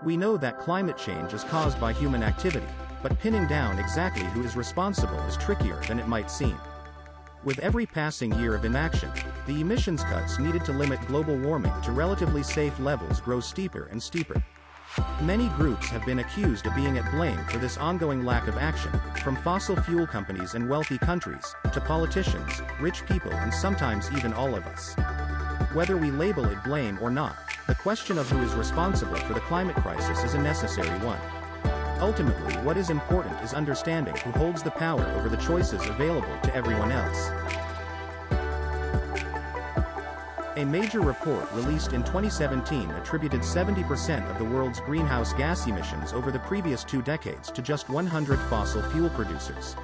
We know that climate change is caused by human activity, but pinning down exactly who is responsible is trickier than it might seem. With every passing year of inaction, the emissions cuts needed to limit global warming to relatively safe levels grow steeper and steeper. Many groups have been accused of being at blame for this ongoing lack of action, from fossil fuel companies and wealthy countries, to politicians, rich people and sometimes even all of us. Whether we label it blame or not, the question of who is responsible for the climate crisis is a necessary one. Ultimately, what is important is understanding who holds the power over the choices available to everyone else. A major report released in 2017 attributed 70% of the world's greenhouse gas emissions over the previous 2 decades to just 100 fossil fuel producers.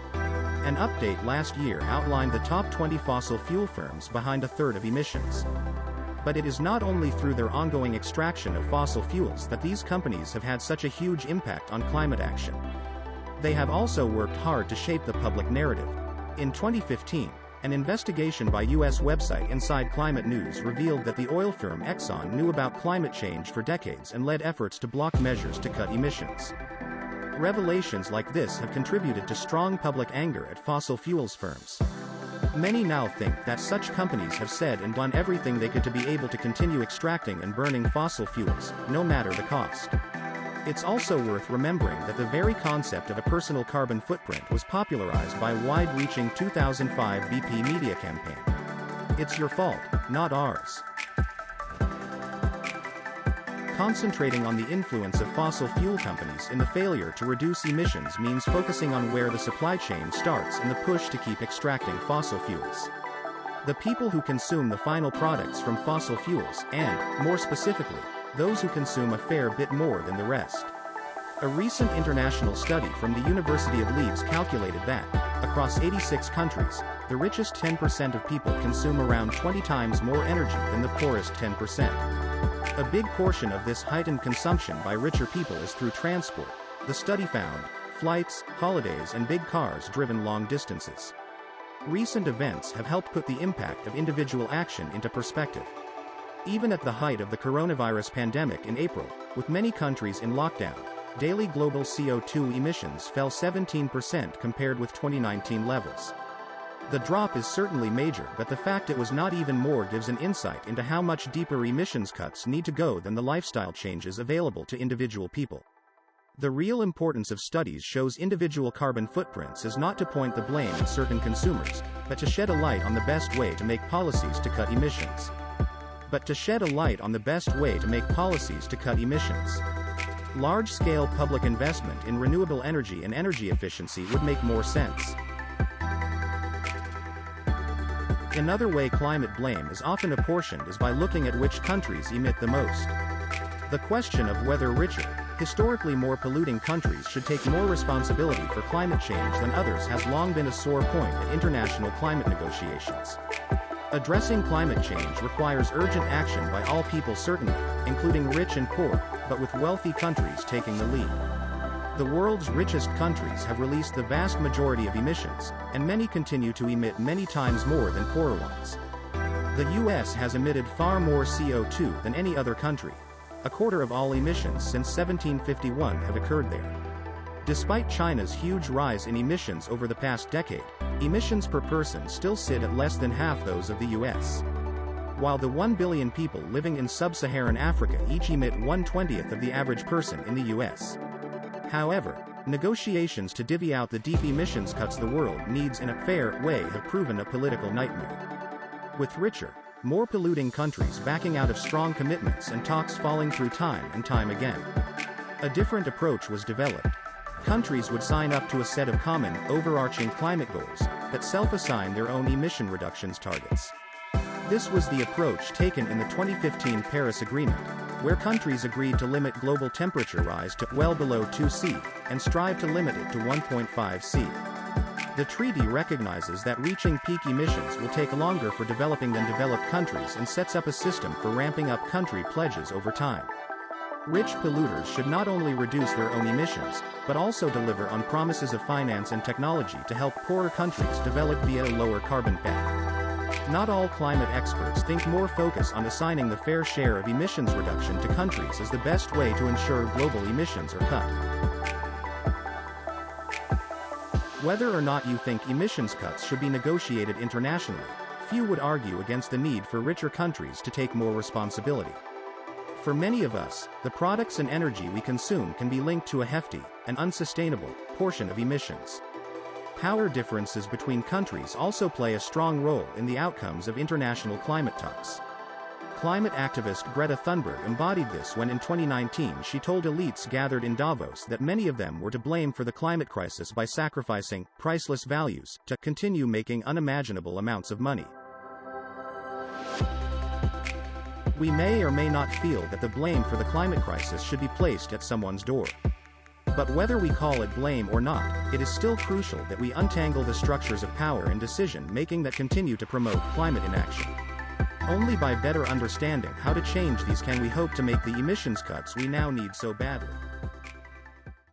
An update last year outlined the top 20 fossil fuel firms behind a third of emissions. But it is not only through their ongoing extraction of fossil fuels that these companies have had such a huge impact on climate action. They have also worked hard to shape the public narrative. In 2015, an investigation by US website Inside Climate News revealed that the oil firm Exxon knew about climate change for decades and led efforts to block measures to cut emissions. Revelations like this have contributed to strong public anger at fossil fuels firms. Many now think that such companies have said and done everything they could to be able to continue extracting and burning fossil fuels, no matter the cost. It's also worth remembering that the very concept of a personal carbon footprint was popularized by a wide-reaching 2005 BP media campaign. It's your fault, not ours. Concentrating on the influence of fossil fuel companies in the failure to reduce emissions means focusing on where the supply chain starts in the push to keep extracting fossil fuels. The people who consume the final products from fossil fuels, and, more specifically, those who consume a fair bit more than the rest. A recent international study from the University of Leeds calculated that, across 86 countries, the richest 10% of people consume around 20 times more energy than the poorest 10%. A big portion of this heightened consumption by richer people is through transport, the study found, flights, holidays and big cars driven long distances. Recent events have helped put the impact of individual action into perspective. Even at the height of the coronavirus pandemic in April, with many countries in lockdown, daily global CO2 emissions fell 17% compared with 2019 levels. The drop is certainly major, but the fact it was not even more gives an insight into how much deeper emissions cuts need to go than the lifestyle changes available to individual people. The real importance of studies shows individual carbon footprints is not to point the blame at certain consumers, but to shed a light on the best way to make policies to cut emissions. Large-scale public investment in renewable energy and energy efficiency would make more sense. Another way climate blame is often apportioned is by looking at which countries emit the most. The question of whether richer, historically more polluting countries should take more responsibility for climate change than others has long been a sore point at international climate negotiations. Addressing climate change requires urgent action by all people certainly, including rich and poor, but with wealthy countries taking the lead. The world's richest countries have released the vast majority of emissions, and many continue to emit many times more than poorer ones. The US has emitted far more CO2 than any other country. A quarter of all emissions since 1751 have occurred there. Despite China's huge rise in emissions over the past decade, emissions per person still sit at less than half those of the US. While the 1 billion people living in sub-Saharan Africa each emit 1/20th of the average person in the US. However, negotiations to divvy out the deep emissions cuts the world needs in a fair way have proven a political nightmare. With richer, more polluting countries backing out of strong commitments and talks falling through time and time again. A different approach was developed. Countries would sign up to a set of common, overarching climate goals that self-assign their own emission reductions targets. This was the approach taken in the 2015 Paris Agreement, where countries agreed to limit global temperature rise to well below 2°C, and strive to limit it to 1.5°C. The treaty recognizes that reaching peak emissions will take longer for developing than developed countries and sets up a system for ramping up country pledges over time. Rich polluters should not only reduce their own emissions, but also deliver on promises of finance and technology to help poorer countries develop via a lower carbon path. Not all climate experts think more focus on assigning the fair share of emissions reduction to countries is the best way to ensure global emissions are cut. Whether or not you think emissions cuts should be negotiated internationally, few would argue against the need for richer countries to take more responsibility. For many of us, the products and energy we consume can be linked to a hefty, and unsustainable, portion of emissions. Power differences between countries also play a strong role in the outcomes of international climate talks. Climate activist Greta Thunberg embodied this when in 2019 she told elites gathered in Davos that many of them were to blame for the climate crisis by sacrificing priceless values to continue making unimaginable amounts of money. We may or may not feel that the blame for the climate crisis should be placed at someone's door. But whether we call it blame or not, it is still crucial that we untangle the structures of power and decision-making that continue to promote climate inaction. Only by better understanding how to change these can we hope to make the emissions cuts we now need so badly.